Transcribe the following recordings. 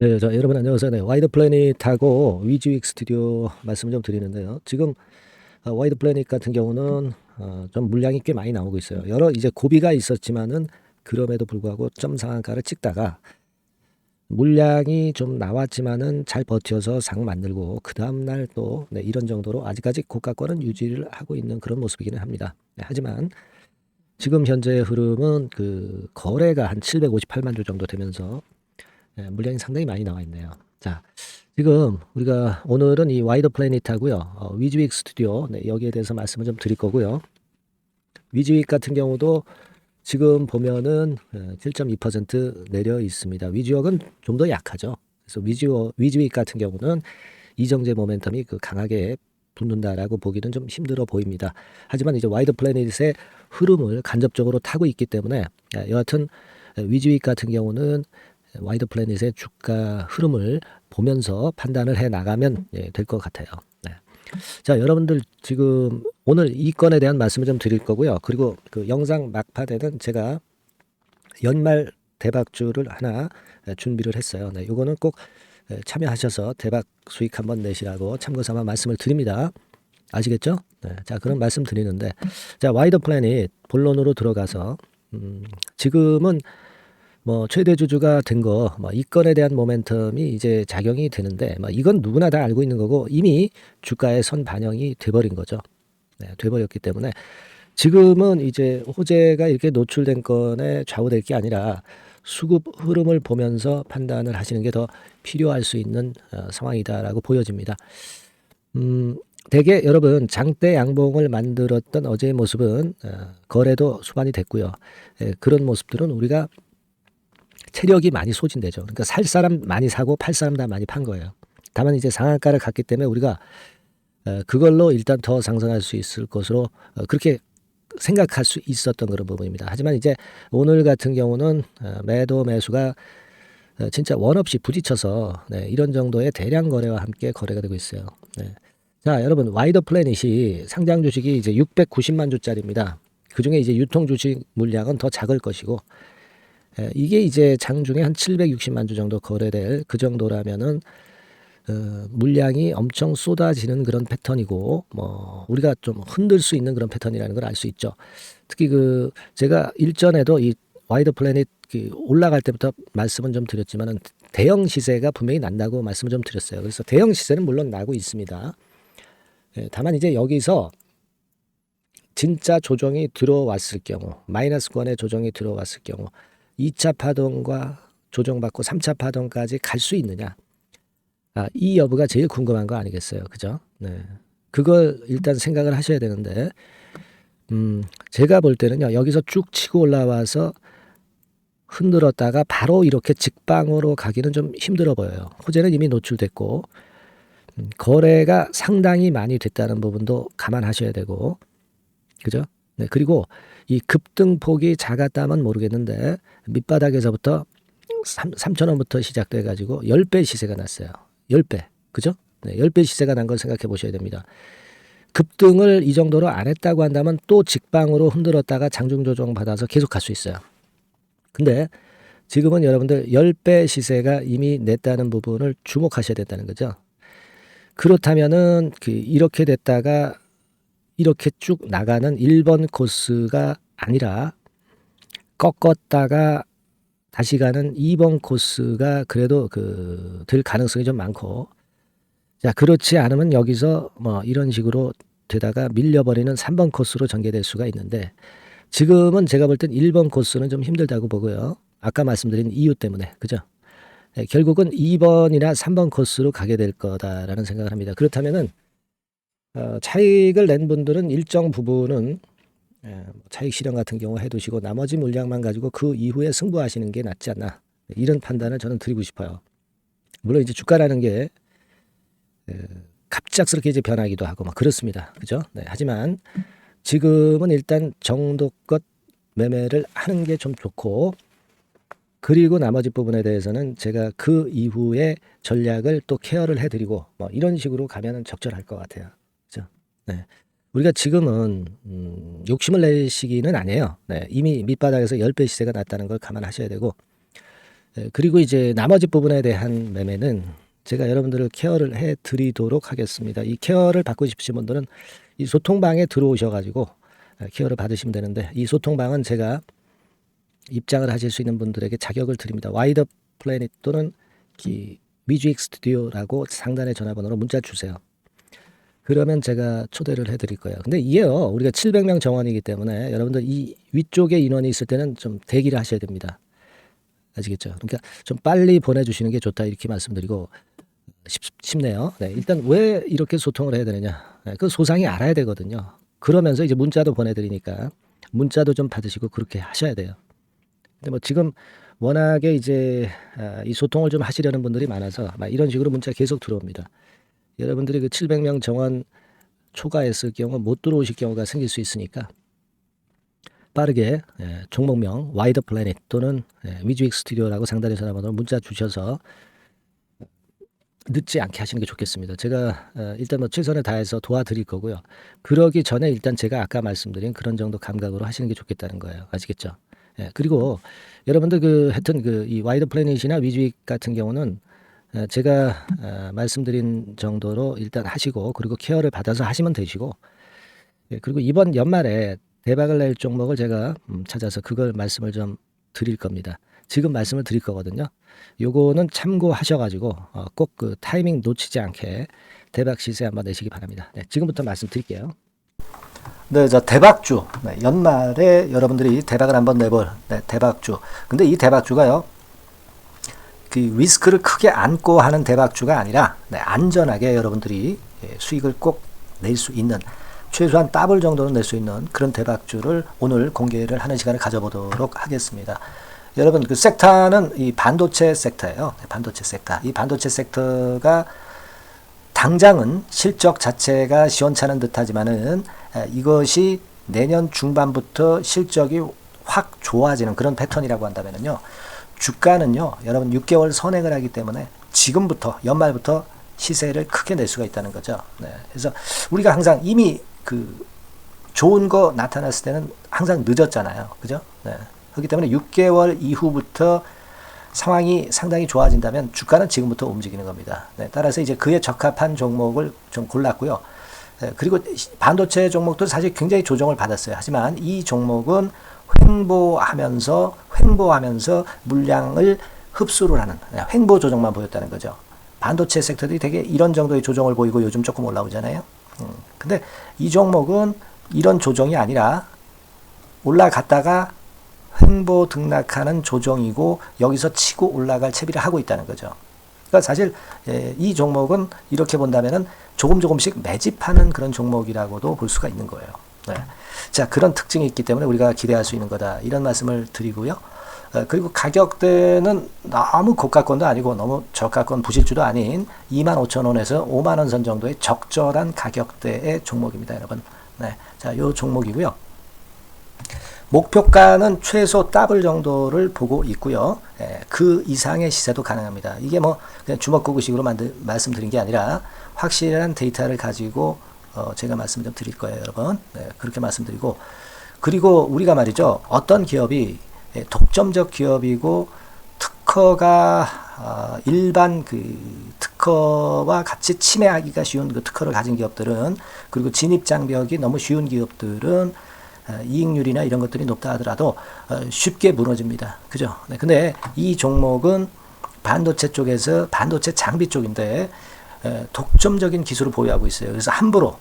네, 여러분 안녕하세요. 네, 와이드 플래닛하고 위즈윅 스튜디오 말씀을 좀 드리는데요. 지금 와이드 플래닛 같은 경우는 좀 물량이 꽤 많이 나오고 있어요. 여러 이제 고비가 있었지만은 그럼에도 불구하고 점 상한가를 찍다가 물량이 좀 나왔지만은 잘 버텨서 상 만들고 그 다음 날 또 이런 정도로 아직까지 고가권은 유지를 하고 있는 그런 모습이기는 합니다. 네, 하지만 지금 현재의 흐름은 그 거래가 한 758만 주 정도 되면서 물량이 상당히 많이 나와 있네요. 자, 지금 우리가 오늘은 이 와이드 플래닛하고요, 위즈윅 스튜디오, 여기에 대해서 말씀을 좀 드릴 거고요. 위즈윅 같은 경우도 지금 보면은 7.2% 내려 있습니다. 위즈웍은 좀 더 약하죠. 그래서 위즈윅 같은 경우는 이정제 모멘텀이 그 강하게 붙는다라고 보기는 좀 힘들어 보입니다. 하지만 이제 와이드 플래닛의 흐름을 간접적으로 타고 있기 때문에 여하튼 위즈윅 같은 경우는 와이드 플래닛의 주가 흐름을 보면서 판단을 해 나가면 될 것 같아요. 네. 자, 여러분들 지금 오늘 이 건에 대한 말씀을 좀 드릴 거고요. 그리고 그 영상 막판에는 제가 연말 대박주를 하나 준비를 했어요. 네, 요거는 꼭 참여하셔서 대박 수익 한번 내시라고 참고 삼아 말씀을 드립니다. 아시겠죠? 네, 자, 그런 말씀 드리는데, 자, 와이드 플래닛 본론으로 들어가서 지금은 뭐 최대 주주가 된 거, 뭐 이 건에 대한 모멘텀이 이제 작용이 되는데, 뭐 이건 누구나 다 알고 있는 거고 이미 주가에 선 반영이 돼버린 거죠. 네, 돼버렸기 때문에 지금은 이제 호재가 이렇게 노출된 건에 좌우될 게 아니라 수급 흐름을 보면서 판단을 하시는 게 더 필요할 수 있는 상황이다라고 보여집니다. 대개 여러분 장대 양봉을 만들었던 어제의 모습은 거래도 수반이 됐고요. 그런 모습들은 우리가 체력이 많이 소진되죠. 그러니까 살 사람 많이 사고 팔 사람 다 많이 판 거예요. 다만 이제 상한가를 갔기 때문에 우리가 그걸로 일단 더 상승할 수 있을 것으로 그렇게 생각할 수 있었던 그런 부분입니다. 하지만 이제 오늘 같은 경우는 매도 매수가 진짜 원 없이 부딪혀서 이런 정도의 대량 거래와 함께 거래가 되고 있어요. 네. 자, 여러분 와이드 플래닛이 상장 주식이 이제 690만 주짜리입니다. 그중에 이제 유통 주식 물량은 더 작을 것이고 이게 이제 장중에 한 760만 주 정도 거래될 그 정도라면은 물량이 엄청 쏟아지는 그런 패턴이고 뭐 우리가 좀 흔들 수 있는 그런 패턴이라는 걸 알 수 있죠. 특히 그 제가 일전에도 이 와이드 플래닛 그 올라갈 때부터 말씀은 좀 드렸지만은 대형 시세가 분명히 난다고 말씀을 좀 드렸어요. 그래서 대형 시세는 물론 나고 있습니다. 다만 이제 여기서 진짜 조정이 들어왔을 경우 마이너스권의 조정이 들어왔을 경우 2차 파동과 조정받고 3차 파동까지 갈 수 있느냐? 이 여부가 제일 궁금한 거 아니겠어요? 그죠? 네. 그걸 일단 생각을 하셔야 되는데, 제가 볼 때는요, 여기서 쭉 치고 올라와서 흔들었다가 바로 이렇게 직방으로 가기는 좀 힘들어 보여요. 호재는 이미 노출됐고, 거래가 상당히 많이 됐다는 부분도 감안하셔야 되고, 그죠? 네. 그리고 이 급등폭이 작았다면 모르겠는데, 밑바닥에서부터 3,000원부터 시작돼 가지고 10배 시세가 났어요. 10배. 그죠? 네, 10배 시세가 난 걸 생각해 보셔야 됩니다. 급등을 이 정도로 안 했다고 한다면 또 직방으로 흔들었다가 장중 조정 받아서 계속 갈 수 있어요. 근데 지금은 여러분들 10배 시세가 이미 냈다는 부분을 주목하셔야 된다는 거죠. 그렇다면은 이렇게 됐다가 이렇게 쭉 나가는 1번 코스가 아니라 꺾었다가 다시 가는 2번 코스가 그래도 될 가능성이 좀 많고, 자, 그렇지 않으면 여기서 뭐 이런 식으로 되다가 밀려버리는 3번 코스로 전개될 수가 있는데, 지금은 제가 볼 땐 1번 코스는 좀 힘들다고 보고요. 아까 말씀드린 이유 때문에, 그죠? 결국은 2번이나 3번 코스로 가게 될 거다라는 생각을 합니다. 그렇다면은, 차익을 낸 분들은 일정 부분은 차익 실현 같은 경우 해두시고 나머지 물량만 가지고 그 이후에 승부하시는 게 낫지 않나, 이런 판단을 저는 드리고 싶어요. 물론 이제 주가라는 게 갑작스럽게 이제 변하기도 하고 막 그렇습니다. 그죠? 네, 하지만 지금은 일단 정도껏 매매를 하는 게 좀 좋고, 그리고 나머지 부분에 대해서는 제가 그 이후에 전략을 또 케어를 해드리고 뭐 이런 식으로 가면은 적절할 것 같아요. 그죠? 네. 우리가 지금은 욕심을 낼 시기는 아니에요. 네, 이미 밑바닥에서 10배 시세가 났다는 걸 감안하셔야 되고, 그리고 이제 나머지 부분에 대한 매매는 제가 여러분들을 케어를 해 드리도록 하겠습니다. 이 케어를 받고 싶으신 분들은 이 소통방에 들어오셔 가지고 케어를 받으시면 되는데, 이 소통방은 제가 입장을 하실 수 있는 분들에게 자격을 드립니다. 와이더 플래닛 또는 뮤직 스튜디오라고 상단의 전화번호로 문자 주세요. 그러면 제가 초대를 해드릴 거예요. 근데 이게요, 우리가 700명 정원이기 때문에 여러분들 이 위쪽에 인원이 있을 때는 좀 대기를 하셔야 됩니다. 아시겠죠? 그러니까 좀 빨리 보내주시는 게 좋다, 이렇게 말씀드리고 싶네요. 네, 일단 왜 이렇게 소통을 해야 되느냐? 그 소상히 알아야 되거든요. 그러면서 이제 문자도 보내드리니까 문자도 좀 받으시고 그렇게 하셔야 돼요. 근데 뭐 지금 워낙에 이제 이 소통을 좀 하시려는 분들이 많아서 막 이런 식으로 문자 계속 들어옵니다. 여러분들이 그 700명 정원 초과했을 경우 못 들어오실 경우가 생길 수 있으니까 빠르게 종목명 와이더 플래닛 또는 위즈윅 스튜디오라고 상단의 전화번호로 문자 주셔서 늦지 않게 하시는 게 좋겠습니다. 제가 일단 뭐 최선을 다해서 도와드릴 거고요. 그러기 전에 일단 제가 아까 말씀드린 그런 정도 감각으로 하시는 게 좋겠다는 거예요. 아시겠죠? 그리고 여러분들 하여튼 이 와이더 플래닛이나 위즈윅 같은 경우는 제가 말씀드린 정도로 일단 하시고, 그리고 케어를 받아서 하시면 되시고, 그리고 이번 연말에 대박을 낼 종목을 제가 찾아서 그걸 말씀을 좀 드릴 겁니다. 지금 말씀을 드릴 거거든요. 요거는 참고하셔가지고 꼭 그 타이밍 놓치지 않게 대박 시세 한번 내시기 바랍니다. 네, 지금부터 말씀드릴게요. 네, 저 대박주. 네, 연말에 여러분들이 대박을 한번 내볼 대박주. 근데 이 대박주가요, 그 리스크를 크게 안고 하는 대박주가 아니라 안전하게 여러분들이 수익을 꼭 낼 수 있는, 최소한 더블 정도는 낼 수 있는 그런 대박주를 오늘 공개를 하는 시간을 가져보도록 하겠습니다. 여러분, 그 섹터는 이 반도체 섹터예요. 반도체 섹터. 이 반도체 섹터가 당장은 실적 자체가 시원찮은 듯하지만은 이것이 내년 중반부터 실적이 확 좋아지는 그런 패턴이라고 한다면요, 주가는요, 여러분 6개월 선행을 하기 때문에 지금부터 연말부터 시세를 크게 낼 수가 있다는 거죠. 네. 그래서 우리가 항상 이미 그 좋은 거 나타났을 때는 항상 늦었잖아요. 그죠? 네. 그렇기 때문에 6개월 이후부터 상황이 상당히 좋아진다면 주가는 지금부터 움직이는 겁니다. 네. 따라서 이제 그에 적합한 종목을 좀 골랐고요. 네. 그리고 반도체 종목도 사실 굉장히 조정을 받았어요. 하지만 이 종목은 횡보하면서 물량을 흡수를 하는 횡보 조정만 보였다는 거죠. 반도체 섹터들이 되게 이런 정도의 조정을 보이고 요즘 조금 올라오잖아요. 근데 이 종목은 이런 조정이 아니라 올라갔다가 횡보 등락하는 조정이고 여기서 치고 올라갈 채비를 하고 있다는 거죠. 그러니까 사실 이 종목은 이렇게 본다면은 조금씩 매집하는 그런 종목이라고도 볼 수가 있는 거예요. 네. 자, 그런 특징이 있기 때문에 우리가 기대할 수 있는 거다, 이런 말씀을 드리고요. 그리고 가격대는 너무 고가권도 아니고 너무 저가권 부실주도 아닌 25,000원에서 50,000원 선 정도의 적절한 가격대의 종목입니다, 여러분. 네. 자, 요 종목이고요. 목표가는 최소 더블 정도를 보고 있고요. 그 이상의 시세도 가능합니다. 이게 뭐 그냥 주먹구구식으로 말씀드린 게 아니라 확실한 데이터를 가지고 제가 말씀 좀 드릴 거예요, 여러분. 네, 그렇게 말씀드리고, 그리고 우리가 말이죠, 어떤 기업이 독점적 기업이고 특허가 일반 그 특허와 같이 침해하기가 쉬운 그 특허를 가진 기업들은, 그리고 진입 장벽이 너무 쉬운 기업들은 이익률이나 이런 것들이 높다 하더라도 쉽게 무너집니다. 그죠? 네, 근데 이 종목은 반도체 쪽에서 반도체 장비 쪽인데 독점적인 기술을 보유하고 있어요. 그래서 함부로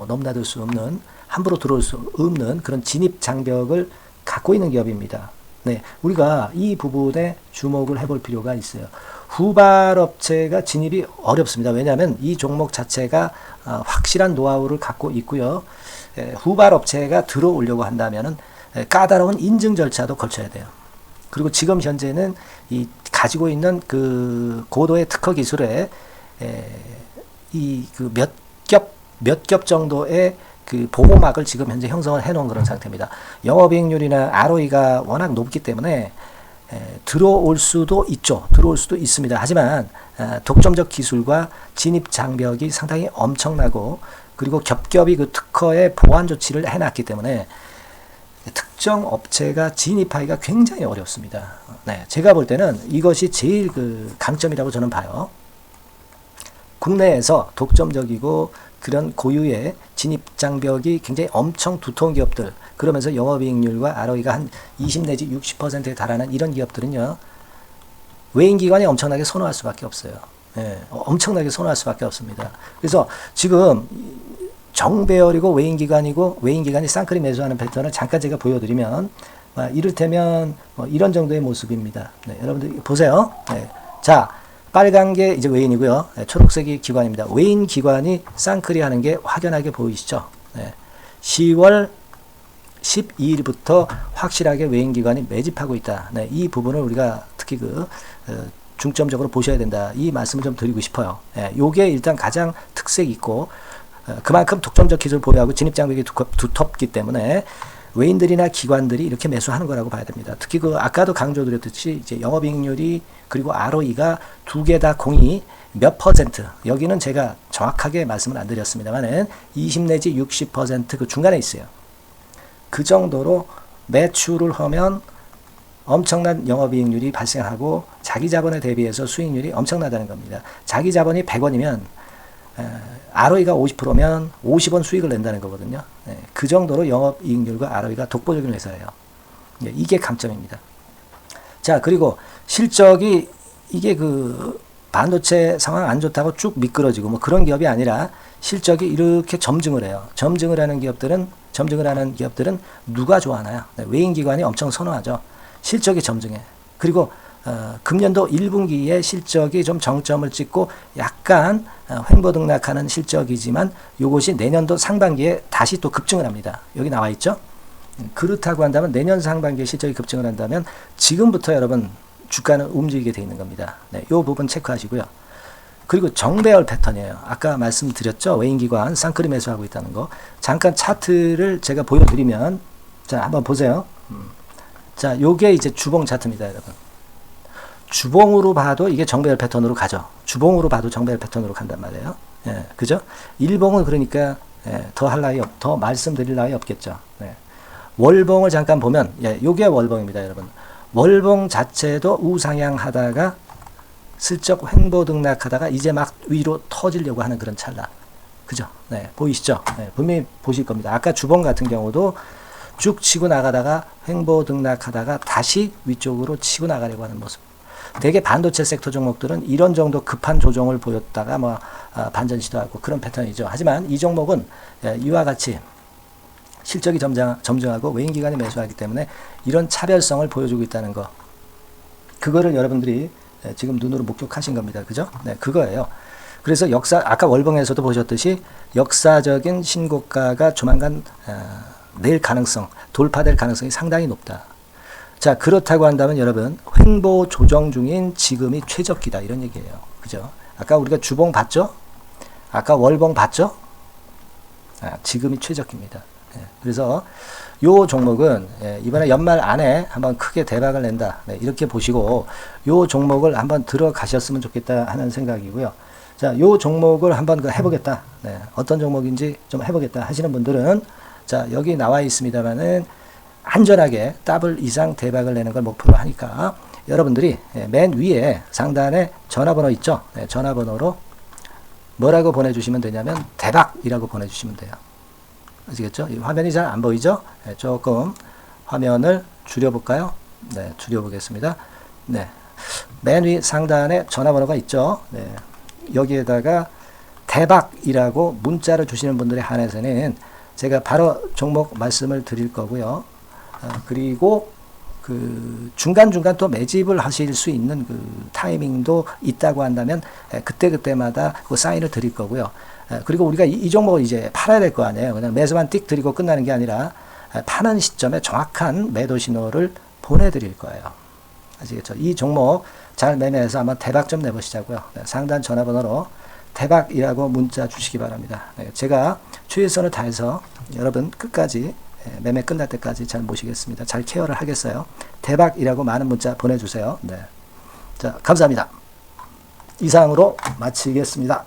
넘나들 수 없는, 함부로 들어올 수 없는 그런 진입 장벽을 갖고 있는 기업입니다. 네, 우리가 이 부분에 주목을 해볼 필요가 있어요. 후발업체가 진입이 어렵습니다. 왜냐하면 이 종목 자체가 확실한 노하우를 갖고 있고요. 후발업체가 들어오려고 한다면은 까다로운 인증 절차도 거쳐야 돼요. 그리고 지금 현재는 이 가지고 있는 그 고도의 특허 기술에 이 그 몇 겹 정도의 그 보호막을 지금 현재 형성을 해놓은 그런 상태입니다. 영업이익률이나 ROE가 워낙 높기 때문에 들어올 수도 있죠. 들어올 수도 있습니다. 하지만 독점적 기술과 진입 장벽이 상당히 엄청나고, 그리고 겹겹이 그 특허의 보완 조치를 해놨기 때문에 특정 업체가 진입하기가 굉장히 어렵습니다. 네, 제가 볼 때는 이것이 제일 그 강점이라고 저는 봐요. 국내에서 독점적이고 그런 고유의 진입 장벽이 굉장히 엄청 두터운 기업들, 그러면서 영업이익률과 ROE가 한 20 내지 60%에 달하는 이런 기업들은요, 외인기관이 엄청나게 선호할 수밖에 없어요. 예, 엄청나게 선호할 수밖에 없습니다. 그래서 지금 정배열이고 외인기관이고 외인기관이 쌍끌이 매수하는 패턴을 잠깐 제가 보여드리면, 이를테면 이런 정도의 모습입니다. 네, 여러분들 보세요. 네, 자, 빨간 게 이제 외인이고요. 네, 초록색이 기관입니다. 외인 기관이 쌍끌이 하는 게 확연하게 보이시죠? 네, 10월 12일부터 확실하게 외인 기관이 매집하고 있다. 네, 이 부분을 우리가 특히 중점적으로 보셔야 된다. 이 말씀을 좀 드리고 싶어요. 네, 요게 일단 가장 특색이 있고, 그만큼 독점적 기술을 보유하고 진입장벽이 두텁기 때문에 외인들이나 기관들이 이렇게 매수하는 거라고 봐야 됩니다. 특히 아까도 강조드렸듯이 이제 영업이익률이 그리고 ROE가 두 개 다 공이 몇 퍼센트, 여기는 제가 정확하게 말씀을 안 드렸습니다만은 20 내지 60% 그 중간에 있어요. 그 정도로 매출을 하면 엄청난 영업이익률이 발생하고 자기 자본에 대비해서 수익률이 엄청나다는 겁니다. 자기 자본이 100원이면 ROE가 50%면 50원 수익을 낸다는 거거든요. 그 정도로 영업이익률과 ROE가 독보적인 회사예요. 이게 강점입니다. 자, 그리고 실적이 이게 반도체 상황 안 좋다고 쭉 미끄러지고 뭐 그런 기업이 아니라 실적이 이렇게 점증을 해요. 점증을 하는 기업들은 누가 좋아하나요? 외인기관이 엄청 선호하죠. 실적이 점증해. 그리고 금년도 1분기에 실적이 좀 정점을 찍고 약간 횡보등락하는 실적이지만 이것이 내년도 상반기에 다시 또 급증을 합니다. 여기 나와 있죠. 그렇다고 한다면 내년 상반기에 실적이 급증을 한다면 지금부터 여러분 주가는 움직이게 돼 있는 겁니다. 네, 이 부분 체크하시고요. 그리고 정배열 패턴이에요. 아까 말씀드렸죠. 외인기관 쌍끌이 매수하고 있다는 거. 잠깐 차트를 제가 보여드리면, 자, 한번 보세요. 자, 요게 이제 주봉 차트입니다, 여러분. 주봉으로 봐도 이게 정배열 패턴으로 가죠. 주봉으로 봐도 정배열 패턴으로 간단 말이에요. 예, 그죠? 일봉은 그러니까 더 말씀드릴 나위 없겠죠. 네. 월봉을 잠깐 보면, 요게 월봉입니다, 여러분. 월봉 자체도 우상향하다가 슬쩍 횡보등락하다가 이제 막 위로 터지려고 하는 그런 찰나. 그죠? 네, 보이시죠? 네, 분명히 보실 겁니다. 아까 주봉 같은 경우도 쭉 치고 나가다가 횡보등락하다가 다시 위쪽으로 치고 나가려고 하는 모습. 대개 반도체 섹터 종목들은 이런 정도 급한 조정을 보였다가 반전 시도하고 그런 패턴이죠. 하지만 이 종목은 이와 같이 실적이 점증하고 외인기관이 매수하기 때문에 이런 차별성을 보여주고 있다는 거. 그거를 여러분들이 지금 눈으로 목격하신 겁니다. 그죠? 네, 그거예요. 그래서 아까 월봉에서도 보셨듯이 역사적인 신고가가 조만간 돌파될 가능성이 상당히 높다. 자, 그렇다고 한다면 여러분, 횡보 조정 중인 지금이 최적기다. 이런 얘기예요. 그죠? 아까 우리가 주봉 봤죠? 아까 월봉 봤죠? 지금이 최적기입니다. 그래서 요 종목은 이번에 연말 안에 한번 크게 대박을 낸다. 이렇게 보시고 요 종목을 한번 들어가셨으면 좋겠다 하는 생각이고요. 자, 요 종목을 한번 해보겠다. 어떤 종목인지 좀 해보겠다 하시는 분들은 자, 여기 나와 있습니다만은 안전하게 더블 이상 대박을 내는 걸 목표로 하니까 여러분들이 맨 위에 상단에 전화번호 있죠? 전화번호로 뭐라고 보내주시면 되냐면 대박이라고 보내주시면 돼요. 아시겠죠? 이 화면이 잘 안 보이죠? 조금 화면을 줄여볼까요? 네, 줄여보겠습니다. 네, 맨 위 상단에 전화번호가 있죠? 네, 여기에다가 대박이라고 문자를 주시는 분들에 한해서는 제가 바로 종목 말씀을 드릴 거고요. 그리고 중간중간 또 매집을 하실 수 있는 타이밍도 있다고 한다면 그때마다 그 사인을 드릴 거고요. 그리고 우리가 이 종목을 이제 팔아야 될 거 아니에요. 그냥 매수만 띡 드리고 끝나는 게 아니라 파는 시점에 정확한 매도 신호를 보내드릴 거예요. 아시겠죠? 이 종목 잘 매매해서 한번 대박 좀 내보시자고요. 상단 전화번호로 대박이라고 문자 주시기 바랍니다. 제가 최선을 다해서 여러분 끝까지 매매 끝날 때까지 잘 모시겠습니다. 잘 케어를 하겠어요. 대박이라고 많은 문자 보내주세요. 네. 자, 감사합니다. 이상으로 마치겠습니다.